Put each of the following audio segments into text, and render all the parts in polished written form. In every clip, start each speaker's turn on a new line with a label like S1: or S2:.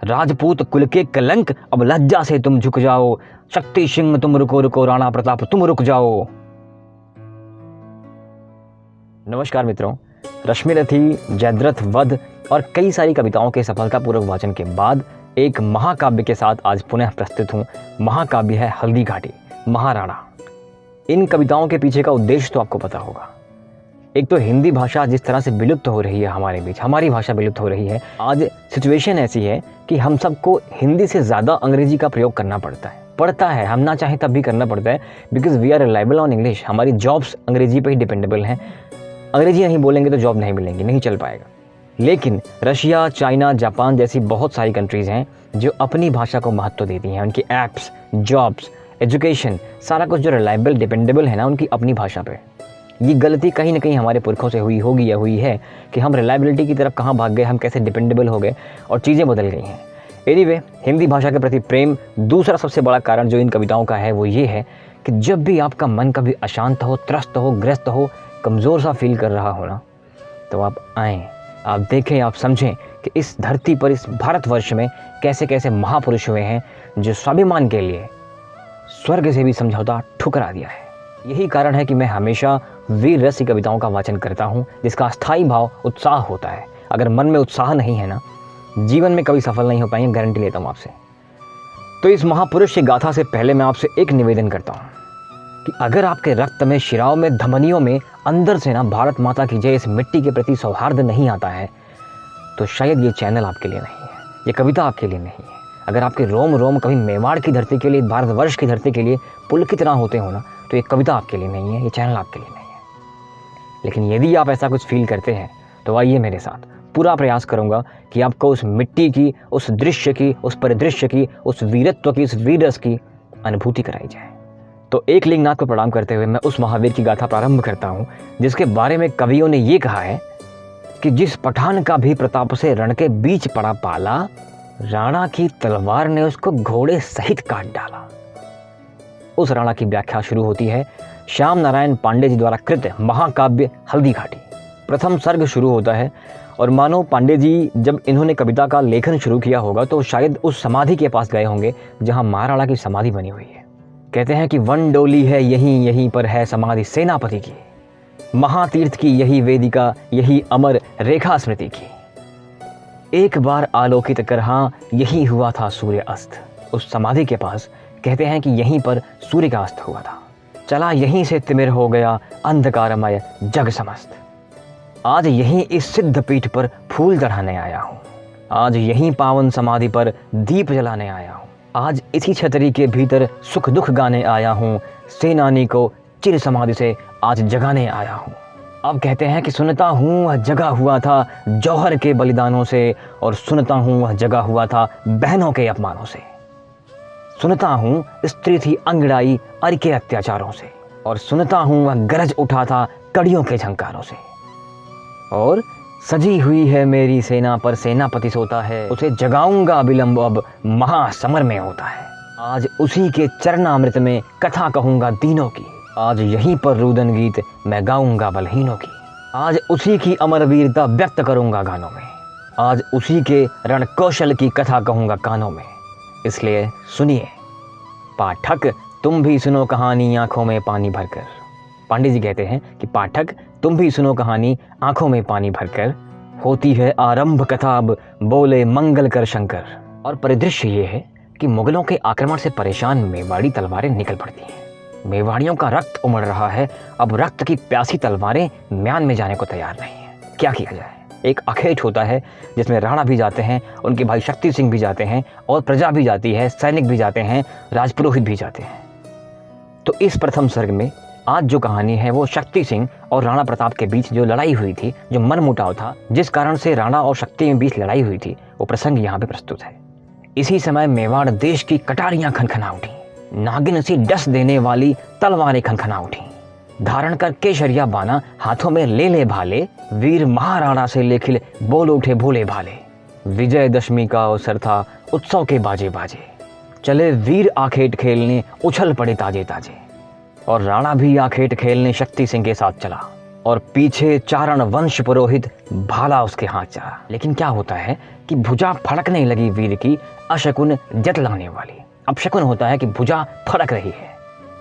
S1: राजपूत कुल के कलंक, अब लज्जा से तुम झुक जाओ। शक्ति सिंह तुम रुको रुको, राणा प्रताप तुम रुक जाओ। नमस्कार मित्रों, रश्मिरथी, जयद्रथ वध और कई सारी कविताओं के सफलतापूर्वक वाचन के बाद एक महाकाव्य के साथ आज पुनः प्रस्तुत हूँ। महाकाव्य है हल्दी घाटी, महाराणा। इन कविताओं के पीछे का उद्देश्य तो आपको पता होगा। एक तो हिंदी भाषा जिस तरह से विलुप्त हो रही है हमारे बीच, हमारी भाषा विलुप्त हो रही है। आज सिचुएशन ऐसी है कि हम सबको हिंदी से ज़्यादा अंग्रेजी का प्रयोग करना पड़ता है। हम ना चाहें तब भी करना पड़ता है, because we are reliable on English. हमारी जॉब्स अंग्रेजी पे ही डिपेंडेबल हैं। अंग्रेजी नहीं बोलेंगे तो जॉब नहीं मिलेंगी, नहीं चल पाएगा। लेकिन रशिया, चाइना, जापान जैसी बहुत सारी कंट्रीज़ हैं जो अपनी भाषा को महत्व देती हैं। उनकी ऐप्स, जॉब्स, एजुकेशन, सारा कुछ जो रिलायबल, डिपेंडेबल है ना, उनकी अपनी भाषा पे। ये गलती कहीं ना कहीं हमारे पुरखों से हुई होगी या हुई है कि हम रिलायबिलिटी की तरफ कहाँ भाग गए, हम कैसे डिपेंडेबल हो गए और चीज़ें बदल गई हैं। एनीवे, हिंदी भाषा के प्रति प्रेम दूसरा सबसे बड़ा कारण जो इन कविताओं का है वो ये है कि जब भी आपका मन कभी अशांत हो, त्रस्त हो, ग्रस्त हो, कमज़ोर सा फील कर रहा हो ना, तो आप आएँ, आप देखें, आप समझें कि इस धरती पर, इस भारतवर्ष में कैसे कैसे महापुरुष हुए हैं जो स्वाभिमान के लिए स्वर्ग से भी समझौता ठुकरा दिया है। यही कारण है कि मैं हमेशा वीर रस की कविताओं का वाचन करता हूँ, जिसका अस्थायी भाव उत्साह होता है। अगर मन में उत्साह नहीं है ना, जीवन में कभी सफल नहीं हो पाएंगे, गारंटी लेता हूँ आपसे। तो इस महापुरुष की गाथा से पहले मैं आपसे एक निवेदन करता हूँ कि अगर आपके रक्त में, शिराओं में, धमनियों में अंदर से ना भारत माता की जय, इस मिट्टी के प्रति सौहार्द नहीं आता है, तो शायद ये चैनल आपके लिए नहीं है, ये कविता आपके लिए नहीं है। अगर आपके रोम रोम कभी मेवाड़ की धरती के लिए, भारतवर्ष की धरती के लिए पुलकित ना होते हो ना, तो ये कविता आपके लिए नहीं है, ये चैनल आपके लिए नहीं है। लेकिन यदि आप ऐसा कुछ फील करते हैं तो आइए मेरे साथ। पूरा प्रयास करूंगा कि आपको उस मिट्टी की, उस दृश्य की, उस परिदृश्य की, उस वीरत्व की, उस वीररस की अनुभूति कराई जाए। तो एक लिंगनाथ को प्रणाम करते हुए मैं उस महावीर की गाथा प्रारंभ करता हूँ, जिसके बारे में कवियों ने ये कहा है कि जिस पठान का भी प्रताप से रण के बीच पड़ा पाला, राणा की तलवार ने उसको घोड़े सहित काट डाला। उस राणा की व्याख्या शुरू होती है श्याम नारायण पांडे जी द्वारा कृत महाकाव्य हल्दी घाटी। प्रथम सर्ग शुरू होता है और मानो पांडे जी जब इन्होंने कविता का लेखन शुरू किया होगा तो शायद उस समाधि के पास गए होंगे जहां महाराणा की समाधि बनी हुई है। कहते हैं कि वन डोली है यहीं यहीं पर है समाधि सेनापति की, महातीर्थ की यही वेदिका, यही अमर रेखा स्मृति की। एक बार आलोकित कर हाँ यही हुआ था सूर्य अस्त। उस समाधि के पास कहते हैं कि यहीं पर सूर्य का अस्त हुआ था। चला यहीं से तिमिर हो गया अंधकारमय जग समस्त। आज यहीं इस सिद्ध पीठ पर फूल चढ़ाने आया हूँ, आज यहीं पावन समाधि पर दीप जलाने आया हूँ, आज इसी छतरी के भीतर सुख दुख गाने आया हूँ, सेनानी को चिर समाधि से आज जगाने आया हूँ। अब कहते हैं कि सुनता हूँ वह जगा हुआ था जौहर के बलिदानों से, और सुनता हूँ वह जगा हुआ था बहनों के अपमानों से। सुनता हूँ स्त्री थी अंगड़ाई अर के अत्याचारों से, और सुनता हूँ वह गरज उठा था कड़ियों के झंकारों से। और सजी हुई है मेरी सेना पर सेनापति सोता है, उसे जगाऊंगा विलंब अब महासमर में होता है। आज उसी के चरणामृत में कथा कहूँगा दीनों की, आज यहीं पर रुदन गीत मैं गाऊंगा बलहीनों की। आज उसी की अमर वीरता व्यक्त करूंगा गानों में, आज उसी के रण कौशल की कथा कहूँगा कानों में। इसलिए सुनिए पाठक, तुम भी सुनो कहानी आंखों में पानी भरकर। पांडे जी कहते हैं कि पाठक तुम भी सुनो कहानी आंखों में पानी भरकर, होती है आरंभ कथा अब बोले मंगल कर शंकर। और परिदृश्य ये है कि मुगलों के आक्रमण से परेशान मेवाड़ी तलवारें निकल पड़ती हैं। मेवाड़ियों का रक्त उमड़ रहा है। अब रक्त की प्यासी तलवारें म्यान में जाने को तैयार नहीं है। क्या किया जाए? एक अखेट होता है जिसमें राणा भी जाते हैं, उनके भाई शक्ति सिंह भी जाते हैं, और प्रजा भी जाती है, सैनिक भी जाते हैं, राजपुरोहित भी जाते हैं। तो इस प्रथम सर्ग में आज जो कहानी है वो शक्ति सिंह और राणा प्रताप के बीच जो लड़ाई हुई थी, जो मनमुटाव था, जिस कारण से राणा और शक्ति के बीच लड़ाई हुई थी, वो प्रसंग यहाँ पे प्रस्तुत है। इसी समय मेवाड़ देश की कटारियां खनखना उठी, नागिन सी डस देने वाली तलवारें खनखना उठी। धारण कर केशरिया बाना हाथों में ले ले भाले, वीर महाराणा से लेखिल बोल उठे भोले भाले। विजयदशमी का अवसर था उत्सव के बाजे बाजे, चले वीर आखेट खेलने उछल पड़े ताजे ताजे। और राणा भी आखेट खेलने शक्ति सिंह के साथ चला। और पीछे चारण वंश पुरोहित भाला उसके हाथ चला। लेकिन क्या होता है कि भुजा फड़कने लगी वीर की, अशकुन जतलाने वाली। अपशकुन होता है कि भुजा फड़क रही है,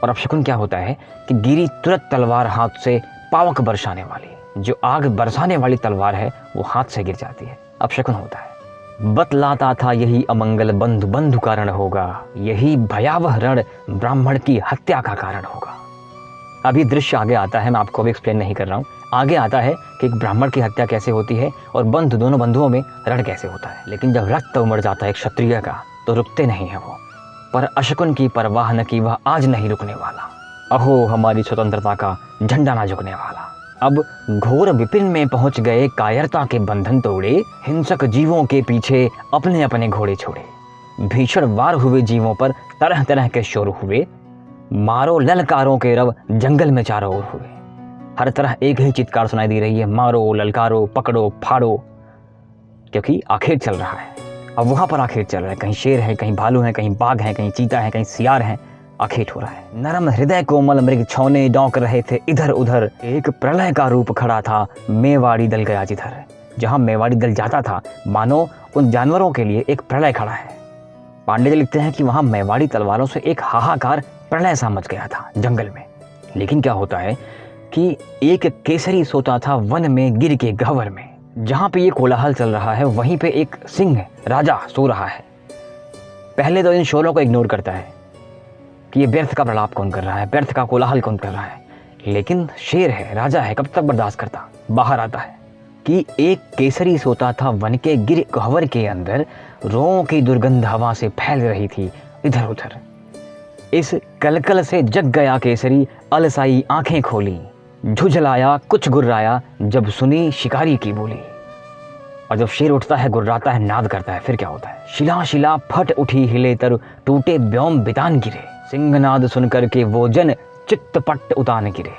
S1: और अपशकुन क्या होता है कि गिरी तुरंत तलवार हाथ से पावक बरसाने वाली। जो आग बरसाने वाली तलवार है वो हाथ से गिर जाती है, अपशकुन होता है। बतलाता था यही अमंगल बंधु बंधु कारण होगा, यही भयावह रण ब्राह्मण की हत्या का कारण होगा। अभी दृश्य आगे आता है, मैं आपको भी एक्सप्लेन नहीं कर रहा हूँ। आगे आता है कि एक ब्राह्मण की हत्या कैसे होती है और बंधु दोनों बंधुओं में रण कैसे होता है। लेकिन जब रक्त उमड़ जाता है एक क्षत्रिय का तो रुकते नहीं है वो। पर अशकुन की परवाह न की, वह आज नहीं रुकने वाला। अहो हमारी स्वतंत्रता का झंडा ना झुकने वाला। अब घोर विपिन में पहुंच गए, कायरता के बंधन तोड़े, हिंसक जीवों के पीछे अपने अपने घोड़े छोड़े। भीषण वार हुए जीवों पर, तरह तरह के शोर हुए, मारो ललकारों के रव जंगल में चारों ओर हुए। हर तरह एक ही चित्कार सुनाई दे रही है, मारो ललकारो पकड़ो फाड़ो, क्योंकि आखिर चल रहा है। अब वहां पर आखिर चल रहा है, कहीं शेर है, कहीं भालू है, कहीं बाघ है, कहीं चीता है, कहीं सियार है, आखिर हो रहा है। नरम हृदय कोमल मृग छौने डौंक रहे थे इधर उधर, एक प्रलय का रूप खड़ा था मेवाड़ी दल गया जिधर। जहां मेवाड़ी दल जाता था मानो उन जानवरों के लिए एक प्रलय खड़ा है। पांडे जी लिखते हैं कि वहां मेवाड़ी तलवारों से एक हाहाकार प्रलय सा मच गया था जंगल में। लेकिन क्या होता है कि एक केसरी सोता था वन में गिर के गह्वर में। जहां पे ये कोलाहल चल रहा है वहीं पे एक सिंह राजा सो रहा है। पहले तो इन शोरों को इग्नोर करता है कि ये व्यर्थ का प्रलाप कौन कर रहा है, व्यर्थ का कोलाहल कौन कर रहा है। लेकिन शेर है, राजा है, कब तक बर्दाश्त करता। बाहर आता है कि एक केसरी सोता था वन के गिर गह्वर के अंदर, रों की दुर्गंध हवा से फैल रही थी इधर उधर। इस कलकल से जग गया केसरी, अलसाई आंखें खोली, झुझलाया कुछ गुर्राया, जब सुनी शिकारी की बोली। और जब शेर उठता है, गुर्राता है, नाद करता है, फिर क्या होता है? शिला शिला फट उठी हिले तर, टूटे व्योम बितान गिरे, सिंहनाद सुनकर के वो जन चित्त पट्ट उतान गिरे।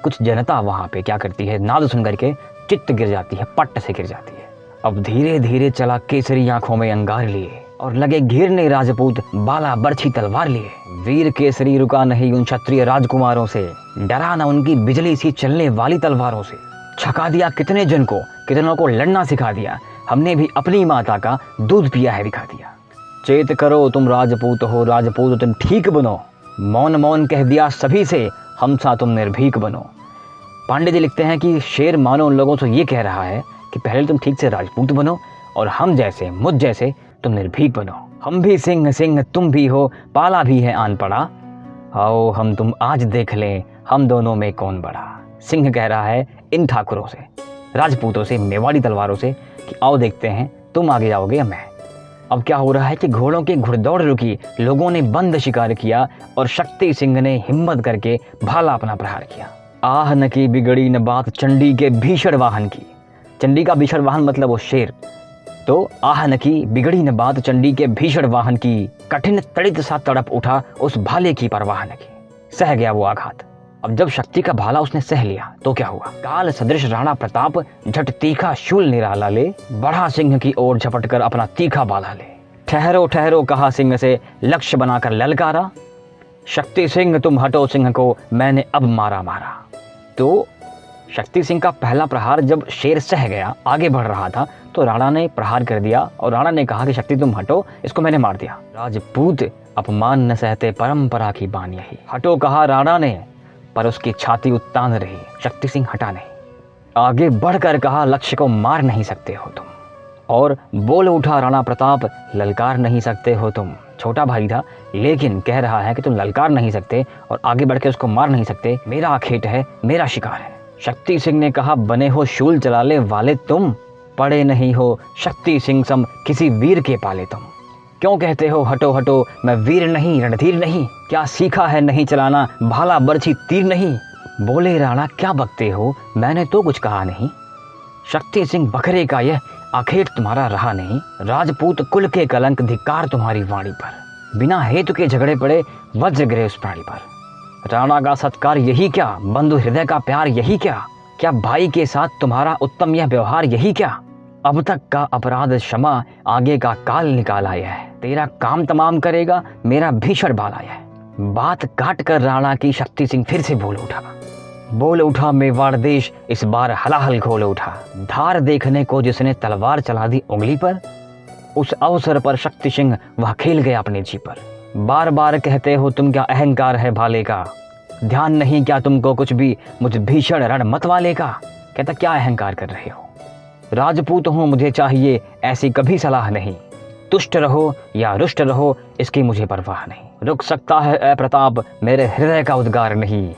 S1: कुछ जनता वहां पे क्या करती है, नाद सुनकर के चित्त गिर जाती है, पट्ट से गिर जाती है। अब धीरे धीरे चला केसरी आंखों में अंगार लिए, और लगे घेरने राजपूत बाला बरछी तलवार लिए। वीर केसरी रुका नहीं उन क्षत्रिय राजकुमारों से, डरा न उनकी बिजली सी चलने वाली तलवारों से। छका दिया कितने जन को, कितनों को लड़ना सिखा दिया, हमने भी अपनी माता का दूध पिया है दिखा दिया। चेत करो तुम राजपूत हो, राजपूत तुम ठीक बनो, मौन मौन कह दिया सभी से, हम सा तुम निर्भीक बनो। पांडे जी लिखते हैं कि शेर मानो उन लोगों से ये कह रहा है कि पहले तुम ठीक से राजपूत बनो और हम जैसे मुझ जैसे तुम निर्भीक बनो। हम भी सिंह सिंह तुम भी हो, पाला भी है आन पड़ा, आओ हम तुम आज देख लें हम दोनों में कौन बड़ा। सिंह कह रहा है इन ठाकुरों से, राजपूतों से, मेवाड़ी तलवारों से कि आओ देखते हैं तुम आगे जाओगे या मैं। अब क्या हो रहा है कि घोड़ों की घुड़दौड़ रुकी, लोगों ने बंद शिकार किया और शक्ति सिंह ने हिम्मत करके भाला अपना प्रहार किया। आह न की बिगड़ी न बात चंडी के भीषण वाहन की। चंडी का भीषण वाहन मतलब वो शेर। तो आह न की बिगड़ी न बात चंडी के भीषण वाहन की, कठिन तड़ित सा तड़प उठा उस भाले की परवाह न की। सह गया वो आघात। अब जब शक्ति का भाला उसने सह लिया तो क्या हुआ? काल सदृश राणा प्रताप झट तीखा शूल निराला ले, बढ़ा सिंह की ओर झपट कर अपना तीखा बाला ले। ठहरो ठहरो कहा सिंह से, लक्ष्य बनाकर ललकारा, शक्ति सिंह तुम हटो सिंह को मैंने अब मारा मारा। तो शक्ति सिंह का पहला प्रहार जब शेर सह गया, आगे बढ़ रहा था, तो राणा ने प्रहार कर दिया और राणा ने कहा कि शक्ति तुम हटो, इसको मैंने मार दिया। राजपूत अपमान न सहते परंपरा की बान यही। हटो कहा राणा ने, पर उसकी छाती उत्तान रही, शक्ति सिंह हटा नहीं। आगे बढ़कर कहा लक्ष्य को मार नहीं सकते हो तुम, और बोल उठा राणा प्रताप ललकार नहीं सकते हो तुम। छोटा भाई था लेकिन कह रहा है कि तुम ललकार नहीं सकते और आगे बढ़ के उसको मार नहीं सकते, मेरा आखेट है, मेरा शिकार है। शक्ति सिंह ने कहा बने हो शूल चलाले वाले तुम, पड़े नहीं हो शक्ति सिंह सम किसी वीर के पाले तुम। क्यों कहते हो हटो हटो, मैं वीर नहीं रणधीर नहीं, क्या सीखा है नहीं चलाना भाला बरछी तीर नहीं। बोले राणा क्या बकते हो, मैंने तो कुछ कहा नहीं। शक्ति सिंह बखरे का यह आखेट तुम्हारा रहा नहीं, राजपूत कुल के कलंक धिक्कार तुम्हारी वाणी पर। बिना हेतु के झगड़े पड़े वज्र गिरे उस प्राणी पर। राणा का सत्कार यही क्या, बंधु हृदय का प्यार यही क्या, क्या भाई के साथ तुम्हारा उत्तम यह व्यवहार यही क्या। अब तक का अपराध क्षमा, आगे का काल निकाल आया है, तेरा काम तमाम करेगा मेरा भीषण बाल आया है। बात काट कर राणा की शक्ति सिंह फिर से बोल उठा, बोल उठा मेवाड़ देश इस बार हलाहल खोल उठा। धार देखने को जिसने तलवार चला दी उंगली पर, उस अवसर पर शक्ति सिंह वह खेल गया अपने जी पर। बार बार कहते हो तुम क्या अहंकार है भाले का, ध्यान नहीं क्या तुमको कुछ भी मुझ भीषण रण मत वाले का। कहता क्या अहंकार कर रहे हो, राजपूत हूं मुझे चाहिए ऐसी कभी सलाह नहीं। तुष्ट रहो या रुष्ट रहो इसकी मुझे परवाह नहीं। रुक सकता है अप्रताप मेरे हृदय का उद्गार नहीं,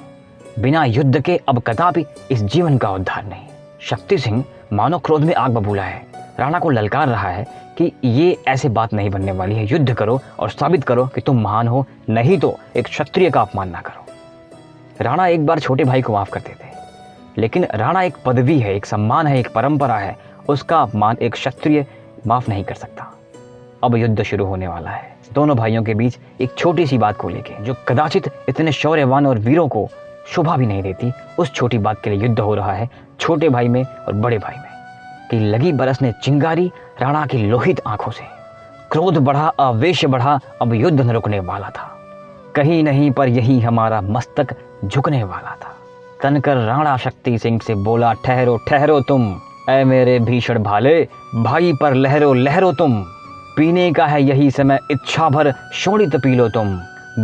S1: बिना युद्ध के अब कदापि इस जीवन का उद्धार नहीं। शक्ति सिंह मानो क्रोध में आग बबूला है, राणा को ललकार रहा है कि ये ऐसे बात नहीं बनने वाली है, युद्ध करो और साबित करो कि तुम महान हो, नहीं तो एक क्षत्रिय का अपमान ना करो। राणा एक बार छोटे भाई को माफ करते थे, लेकिन राणा एक पदवी है, एक सम्मान है, एक परंपरा है, उसका अपमान एक क्षत्रिय माफ नहीं कर सकता। अब युद्ध शुरू होने वाला है दोनों भाइयों के बीच एक छोटी सी बात को लेके, जो कदाचित इतने शौर्यवान और वीरों को शोभा भी नहीं देती। उस छोटी बात के लिए युद्ध हो रहा है छोटे भाई में और बड़े भाई में कि लगी बरसने चिंगारी राणा की लोहित आंखों से। क्रोध बढ़ा, आवेश बढ़ा, अब युद्ध न रुकने वाला था। कहीं नहीं पर यही हमारा मस्तक झुकने वाला था। तनकर राणा शक्ति सिंह से बोला ठहरो ठहरो तुम, ऐ मेरे भीषण भाले भाई पर लहरो लहरो तुम। पीने का है यही समय इच्छा भर शोणित पी लो तुम।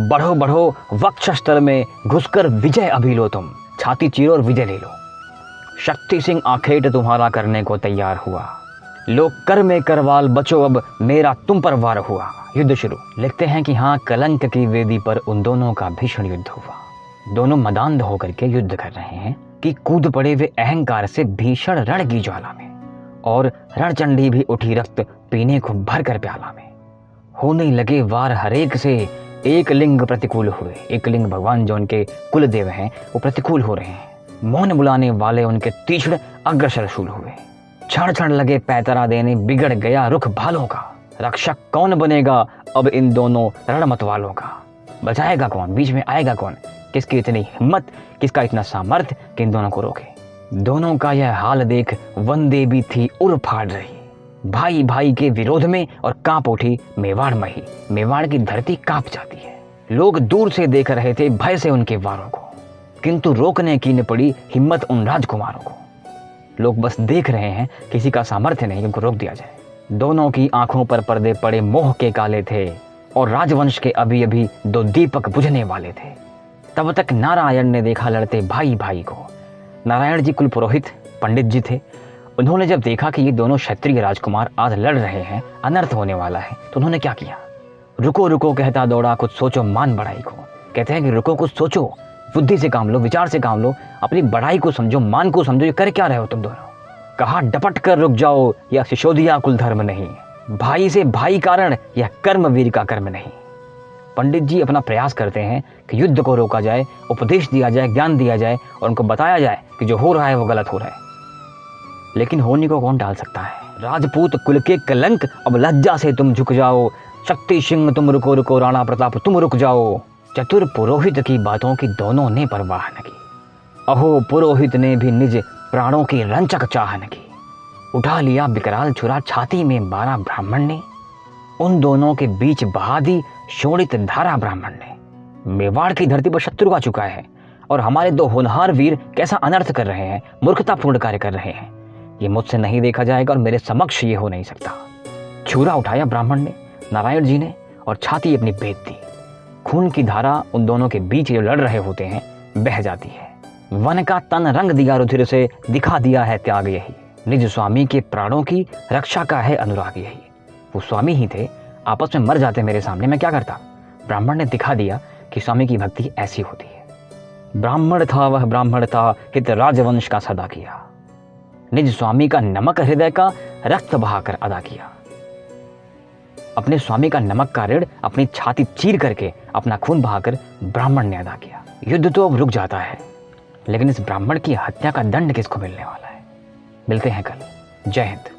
S1: बढ़ो बढ़ो वक्षस्थल में घुसकर विजय अभी लो तुम। छाती चीरो और विजय ले लो। शक्ति सिंह आखेट तुम्हारा करने को तैयार हुआ, लो कर में करवाल बचो अब मेरा तुम पर वार हुआ। युद्ध शुरू। लिखते हैं कि हाँ, कलंक की वेदी पर उन दोनों का भीषण युद्ध हुआ। दोनों मदांध होकर के युद्ध कर रहे हैं कि कूद पड़े वे अहंकार से भीषण रण की ज्वाला में, और रणचंडी भी उठी रक्त पीने को भर कर प्याला में। होने लगे वार हरेक से, एक लिंग प्रतिकूल हुए। एक लिंग भगवान जो उनके कुल देव हैं वो प्रतिकूल हो रहे हैं। मौन बुलाने वाले उनके तीक्ष्ण अग्रसर शूल हुए। क्षण क्षण लगे पैतरा देने, बिगड़ गया रुख भालों का। रक्षक कौन बनेगा अब इन दोनों रणमत वालों का। बचाएगा कौन, बीच में आएगा कौन, किसकी इतनी हिम्मत, किसका इतना सामर्थ्य कि इन दोनों को रोके। दोनों का यह हाल देख वंदे भी थी उर फाड़ रही, भाई भाई के विरोध में, और कांप उठी मेवाड़ मही। मेवाड़ की धरती कांप जाती है। लोग दूर से देख रहे थे भय से उनके वारों को, किंतु रोकने की न पड़ी हिम्मत उन राजकुमारों को। लोग बस देख रहे हैं, किसी का सामर्थ्य नहीं उनको रोक दिया जाए। दोनों की आंखों पर पर्दे पड़े मोह के काले थे, और राजवंश के अभी अभी दो दीपक बुझने वाले थे। तब तक नारायण ने देखा लड़ते भाई भाई को। नारायण जी कुल पुरोहित पंडित जी थे। उन्होंने जब देखा कि ये दोनों क्षत्रिय राजकुमार आज लड़ रहे हैं, अनर्थ होने वाला है, तो उन्होंने क्या किया। रुको रुको कहता दौड़ा, कुछ सोचो मान बढ़ाई को। कहते हैं कि रुको, कुछ सोचो, बुद्धि से काम लो, विचार से काम लो, अपनी बढ़ाई को समझो, मान को समझो, ये कर क्या रहे हो तुम दोनों। कहा डपट कर रुक जाओ, या सिसोदिया कुल धर्म नहीं। भाई से भाई कारण, या कर्म वीर का कर्म नहीं। पंडित जी अपना प्रयास करते हैं कि युद्ध को रोका जाए, उपदेश दिया जाए, ज्ञान दिया जाए, और उनको बताया जाए कि जो हो रहा है वो गलत हो रहा है। लेकिन होने को कौन टाल सकता है। राजपूत कुल के कलंक, अब लज्जा से तुम झुक जाओ। शक्ति सिंह तुम रुको रुको, राणा प्रताप तुम रुक जाओ। चतुर पुरोहित की बातों की दोनों ने परवाह न की। अहो पुरोहित ने भी निज प्राणों की रंचक चाह न की। उठा लिया विकराल छुरा छाती में 12 ब्राह्मण ने, उन दोनों के बीच बहा दी शोणित धारा ब्राह्मण ने। मेवाड़ की धरती पर शत्रु आ चुका है, और हमारे दो होनहार वीर कैसा अनर्थ कर रहे हैं, मूर्खतापूर्ण कार्य कर रहे हैं। ये मुझसे नहीं देखा जाएगा, और मेरे समक्ष ये हो नहीं सकता। छुरा उठाया ब्राह्मण ने, नारायण जी ने, और छाती अपनी भेद दी। खून की धारा उन दोनों के बीच जो लड़ रहे होते हैं बह जाती है। वन का तन रंग दिया रुधिर से, दिखा दिया है त्याग यही। निज स्वामी के प्राणों की रक्षा का है अनुराग यही। वो स्वामी ही थे, आपस में मर जाते मेरे सामने, मैं क्या करता। ब्राह्मण ने दिखा दिया कि स्वामी की भक्ति ऐसी होती है। ब्राह्मण था वह ब्राह्मण था, हित राजवंश का सदा किया। निज स्वामी का नमक हृदय का रक्त बहाकर अदा किया। अपने स्वामी का नमक का ऋण अपनी छाती चीर करके, अपना खून बहाकर ब्राह्मण ने अदा किया। युद्ध तो अब रुक जाता है, लेकिन इस ब्राह्मण की हत्या का दंड किसको मिलने वाला है। मिलते हैं कल। जय हिंद।